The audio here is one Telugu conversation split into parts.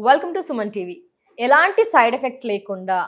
Welcome to Suman TV. ఎలాంటి సైడ్ ఎఫెక్ట్స్ లేకుండా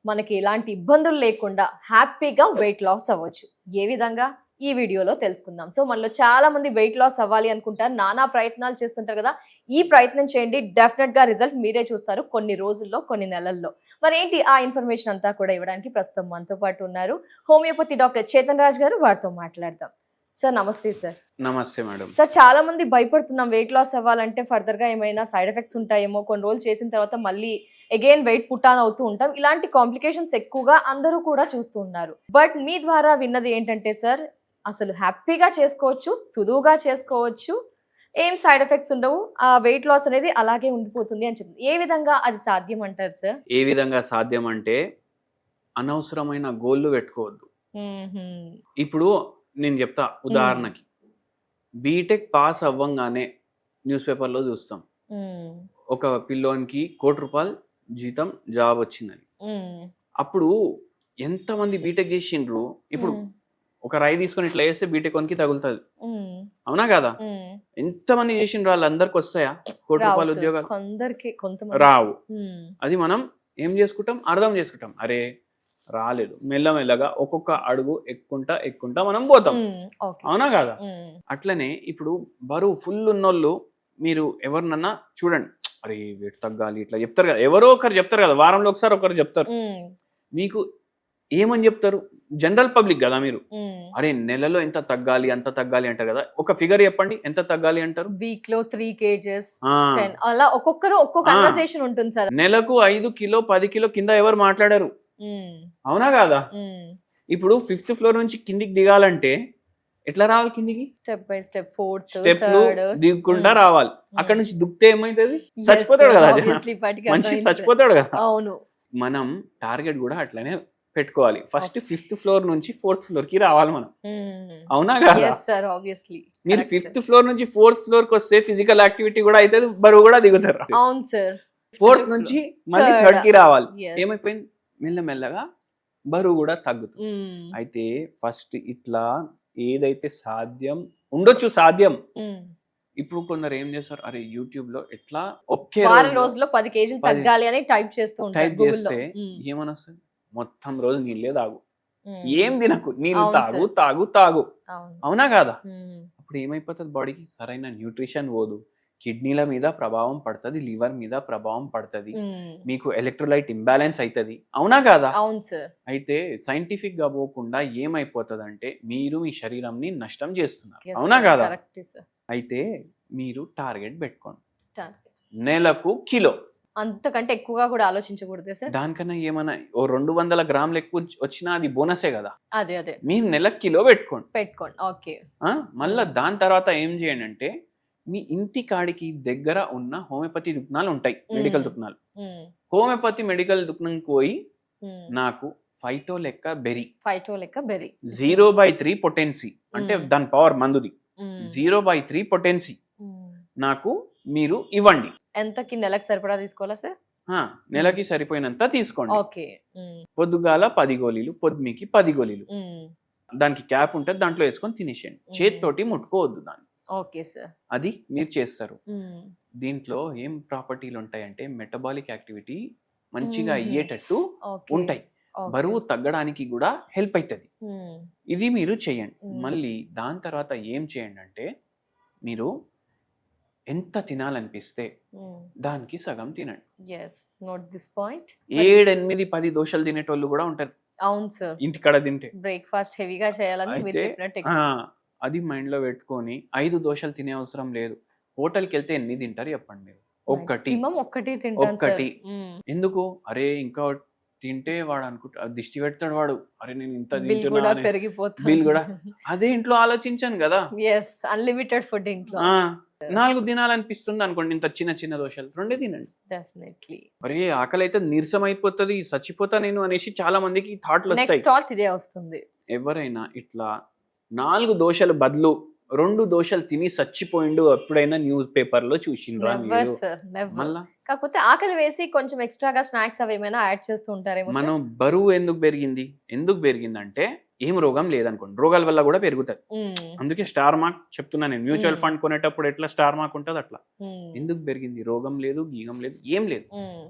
మనకి ఎలాంటి ఇబ్బందులు లేకుండా హ్యాపీగా వెయిట్ లాస్ అవ్వచ్చు. ఏ విధంగా ఈ వీడియోలో తెలుసుకుందాం. సో మనలో చాలా మంది వెయిట్ లాస్ అవ్వాలి అనుకుంటారు, నానా ప్రయత్నాలు చేస్తుంటారు కదా. ఈ ప్రయత్నం చేయండి, డెఫినెట్ గా రిజల్ట్ మీరే చూస్తారు కొన్ని రోజుల్లో, కొన్ని నెలల్లో. మరి ఏంటి ఆ ఇన్ఫర్మేషన్ అంతా కూడా ఇవ్వడానికి ప్రస్తుతం మనతో పాటు ఉన్నారు హోమియోపతి డాక్టర్ చేతన్ రాజ్ గారు. వారితో మాట్లాడదాం. సార్ నమస్తే. సార్ నమస్తే మేడం. సార్ చాలా మంది భయపడుతున్నాం, వెయిట్ లాస్ అవ్వాలంటే ఫర్దర్ గా ఏమైనా సైడ్ ఎఫెక్ట్స్ ఉంటాయేమో, కొన్ని రోజులు చేసిన తర్వాత మళ్ళీ అగైన్ వెయిట్ పుట్టాన్ అవుతూ ఉంటాం, ఇలాంటి కాంప్లికేషన్స్ ఎక్కువగా అందరూ కూడా చూస్తూ ఉన్నారు. బట్ మీ ద్వారా విన్నది ఏంటంటే సార్, అసలు హ్యాపీగా చేసుకోవచ్చు, సులువుగా చేసుకోవచ్చు, ఏం సైడ్ ఎఫెక్ట్స్ ఉండవు, ఆ వెయిట్ లాస్ అనేది అలాగే ఉండిపోతుంది అని చెప్తుంది. ఏ విధంగా అది సాధ్యం అంటారు సార్? ఏ విధంగా సాధ్యం అంటే అనవసరమైన గోళ్ళు పెట్టుకోవద్దు. ఇప్పుడు నేను చెప్తా, ఉదాహరణకి బీటెక్ పాస్ అవ్వంగానే న్యూస్ పేపర్లో చూస్తాం, ఒక పిల్లోనికి ₹1,00,00,000 జీతం జాబ్ వచ్చిందని. అప్పుడు ఎంతమంది బీటెక్ చేసిండ్రు? ఇప్పుడు ఒక రాయి తీసుకొని ఇట్లా వేస్తే బీటెక్ వన్కి తగులుతుంది, అవునా కదా? ఎంతమంది చేసిండ్రు? వాళ్ళందరికి వస్తాయా ₹1,00,00,000 ఉద్యోగాలు? రావు. అది మనం ఏం చేసుకుంటాం, అర్థం చేసుకుంటాం, అరే రాలేదు, మెల్లమెల్లగా ఒక్కొక్క అడుగు ఎక్కుంటా మనం పోతాం, అవునా కదా? అట్లనే ఇప్పుడు బరువు ఫుల్ ఉన్నోళ్ళు మీరు ఎవరినన్నా చూడండి, అరే వెయిట్ తగ్గాలి ఇట్లా చెప్తారు కదా, ఎవరో ఒకరు చెప్తారు కదా, వారంలో ఒకసారి ఒకరు చెప్తారు. మీకు ఏమని చెప్తారు? జనరల్ పబ్లిక్ కదా మీరు, అరే నెలలో ఎంత తగ్గాలి అంత తగ్గాలి అంటారు కదా. ఒక ఫిగర్ చెప్పండి, ఎంత తగ్గాలి అంటారు? వీక్ లో 3 kgs, అలా ఒక్కొక్కరు ఒక్కొక్క కన్వర్సేషన్ ఉంటుంది సార్. నెలకు 5 కిలో 10 కిలో కింద ఎవరు మాట్లాడారు, అవునా కాదా? ఇప్పుడు 5th ఫ్లోర్ నుంచి కిందికి దిగాలంటే ఎట్లా రావాలి? కిందికి స్టెప్ బై స్టెప్, 4th స్టెప్లు దిగుకుంటా రావాలి. అక్కడ నుంచి దుక్తే ఏమైతుంది? చచ్చిపోతాడు కదా, మనిషి చచ్చిపోతాడు కదా. అవును. మనం టార్గెట్ కూడా అట్లనే పెట్టుకోవాలి. ఫస్ట్ 5th ఫ్లోర్ నుంచి 4th ఫ్లోర్ కి రావాలి మనం, అవునా కదా? మీరు 5th ఫ్లోర్ నుంచి 4th ఫ్లోర్ కి వస్తే ఫిజికల్ యాక్టివిటీ కూడా అయితే, బరువు కూడా దిగుతారు. అవును సార్. 4th నుంచి మళ్ళీ 3rd కి రావాలి. ఏమైపోయింది? మెల్లమెల్లగా బరువు కూడా తగ్గుతుంది. అయితే ఫస్ట్ ఇట్లా ఏదైతే సాధ్యం ఉండొచ్చు, సాధ్యం. ఇప్పుడు కొందరు ఏం చేస్తారు, అరే యూట్యూబ్ లో ఎట్లా ఒకే రోజులో 10 kg తగ్గాలి అని టైప్ చేస్తే ఏమని వస్తుంది? మొత్తం రోజు నీళ్ళే తాగు, ఏం తినకు, నీళ్ళు తాగు తాగు తాగు, అవునా కాదా? అప్పుడు ఏమైపోతుంది? బాడీకి సరైన న్యూట్రిషన్ పోదు, కిడ్నీల మీద ప్రభావం పడుతుంది, లివర్ మీద ప్రభావం పడుతుంది, మీకు ఎలక్ట్రోలైట్ ఇంబ్యాలెన్స్ అవుతుంది, అవునా కాదా? అవును సార్. అయితే సైంటిఫిక్ గా పోకుండా ఏమైపోతుంది అంటే మీరు మీ శరీరంని నష్టం చేస్తున్నారు, అవునా కాదా? అయితే మీరు టార్గెట్ పెట్టుకోండి, నెలకు కిలో, అంతకంటే ఎక్కువగా కూడా ఆలోచించకూడదు సార్. దానికన్నా ఏమన్నా 200 గ్రాములు ఎక్కువ వచ్చినా అది బోనసే కదా. అదే మీరు నెలకు కిలో పెట్టుకోండి. ఓకే. మళ్ళా దాని తర్వాత ఏం చేయండి అంటే, మీ ఇంటి కాడికి దగ్గర ఉన్న హోమియోపతి దుకాణాలు ఉంటాయి, మెడికల్ దుకాణాలు. హోమియోపతి మెడికల్ దుకాణంకి పోయి నాకు ఫైటో లెక్క బెర్రీ 0/3 పొటెన్సీ అంటే దాని పవర్ మందుది 0/3 పొటెన్సీ నాకు మీరు ఇవ్వండి. ఎంతకి? నెలకు సరిపడా తీసుకోవాలా సార్? నెలకి సరిపోయినంత తీసుకోండి. పొద్దుగాల 10 గోళీలు, పొద్దుమికి 10 గోళీలు, దానికి క్యాప్ ఉంటుంది, దాంట్లో వేసుకొని తినేసేయండి. చేతితోటి ముట్టుకోవద్దు దాన్ని. Okay sir. అది మీరు చేస్తారు. దీంట్లో ఏం ప్రాపర్టీలు ఉంటాయంటే, మెటబాలిక్ యాక్టివిటీ మంచిగా అయ్యేటట్టు ఉంటాయి, బరువు తగ్గడానికి కూడా హెల్ప్ అవుతుంది. ఇది మీరు చేయండి. మళ్ళీ దాని తర్వాత ఏం చేయండి అంటే, మీరు ఎంత తినాలనిపిస్తే దానికి సగం తినండి. 7-8-10 దోశలు తినేటోళ్ళు కూడా ఉంటారు, అవును సార్, ఇంటికాడ తింటే. బ్రేక్ఫాస్ట్ హెవీగా చేయాలని అది మైండ్ లో పెట్టుకొని 5 దోశలు తినే అవసరం లేదు. హోటల్కి వెళ్తే ఎన్ని తింటారు చెప్పండి మీరు? ఒక్కటి. ఎందుకు? అరే ఇంకా తింటే వాడు అనుకుంటా దిష్టి పెడతాడు వాడు, అరే నేను ఇంత తింటున్నా, బిల్ కూడా. అదే ఇంట్లో ఆలోచించాను కదా, అన్లిమిటెడ్ ఫుడ్ ఇంట్లో. 4 తినాలనిపిస్తుంది అనుకోండి, ఇంత చిన్న దోశలు 2 తినండి. డెఫినెట్లీ. అరే ఆకలి అయితే నీరసం అయిపోతుంది, చచ్చిపోతా నేను అనేసి చాలా మందికి థాట్లు వస్తుంది. ఎవరైనా ఇట్లా 4 దోశలు బదులు 2 దోశలు తిని చచ్చిపోయిండు ఎప్పుడైనా న్యూస్ పేపర్ లో చూసిండ్రా? మళ్ళా కాకపోతే ఆకలి వేసి కొంచెం ఎక్స్ట్రాగా స్నాక్స్ అవి ఏమైనా యాడ్ చేస్తూ ఉంటారేమో. మనం బరువు ఎందుకు పెరిగింది అంటే ఏం రోగం లేదనుకోండి, రోగాల వల్ల కూడా పెరుగుతుంది. అందుకే స్టార్ మార్క్ చెప్తున్నా నేను, మ్యూచువల్ ఫండ్ కొనేటప్పుడు ఎట్లా స్టార్ మార్క్ ఉంటుంది అట్లా. ఎందుకు పెరిగింది? రోగం లేదు, గీగం లేదు, ఏం లేదు.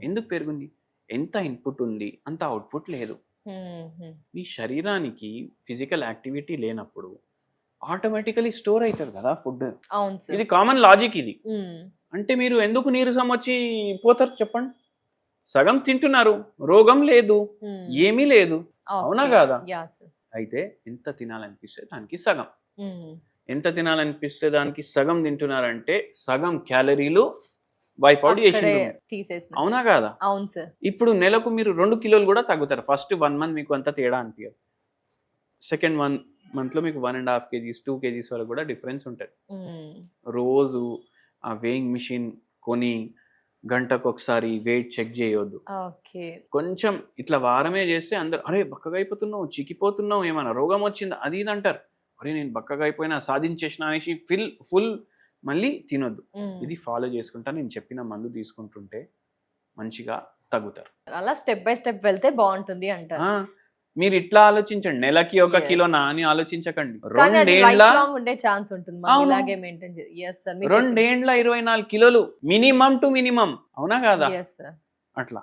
ఎందుకు పెరిగింది? ఎంత ఇన్పుట్ ఉంది అంత అవుట్పుట్ లేదు. మీ శరీరానికి ఫిజికల్ యాక్టివిటీ లేనప్పుడు ఆటోమేటికలీ స్టోర్ అవుతుంది కదా ఫుడ్. ఇది కామన్ లాజిక్ ఇది. అంటే మీరు ఎందుకు నీరసం వచ్చి పోతారు చెప్పండి? సగం తింటున్నారు, రోగం లేదు, ఏమీ లేదు, అవునా కాదా? అయితే ఎంత తినాలనిపిస్తే దానికి సగం, ఎంత తినాలనిపిస్తే దానికి సగం తింటున్నారంటే సగం క్యాలరీలు వైప్ అవుట్ చేసి, అవునా కాదా? అవును సార్. ఇప్పుడు నెలకు మీరు 2 కిలోలు కూడా తగ్గుతారు. ఫస్ట్ 1 month మీకు అంత తేడా అనిపించదు. సెకండ్ 1 month లో మీకు 1.5 kgs 2 kgs వరకు కూడా డిఫరెన్స్ ఉంటుంది. రోజు ఆ వేయింగ్ మిషన్ కొని గంటకు ఒకసారి వెయిట్ చెక్ చేయొద్దు. కొంచెం ఇట్లా వారమే చేస్తే అందరు అరే బక్కగా అయిపోతున్నావు, చిక్కిపోతున్నావు, ఏమన్నా రోగం వచ్చిందా అది ఇది అంటారు. అరే నేను బక్కగా అయిపోయినా, సాధించేసిన అనేసి ఫుల్ మళ్ళీ తినొద్దు. ఇది ఫాలో చేసుకుంటా నేను చెప్పిన మందు తీసుకుంటుంటే మంచిగా తగ్గుతారు. అలా స్టెప్ బై స్టెప్ వెళ్తే బాగుంటుంది అంటారు. మీరు ఇట్లా ఆలోచించండి, నెలకి 1 కిలో నా అని ఆలోచించకండి. 2 ఏండ్ల 24 కిలోలు మినిమం టు మినిమం, అవునా కాదా? అట్లా.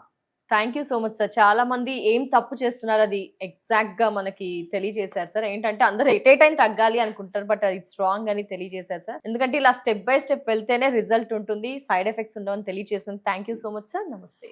Thank you so much sir. చాలా మంది ఏం తప్పు చేస్తున్నారు అది ఎగ్జాక్ట్ గా మనకి తెలియజేశారు సార్. ఏంటంటే అందరూ ఎట్ ఏ టైం తగ్గాలి అనుకుంటారు, బట్ అది స్ట్రాంగ్ అని తెలియజేశారు సార్. ఎందుకంటే ఇలా స్టెప్ బై స్టెప్ వెళ్తేనే రిజల్ట్ ఉంటుంది, సైడ్ ఎఫెక్ట్స్ ఉండవని తెలియజేస్తుంది. Thank you so much sir. నమస్తే.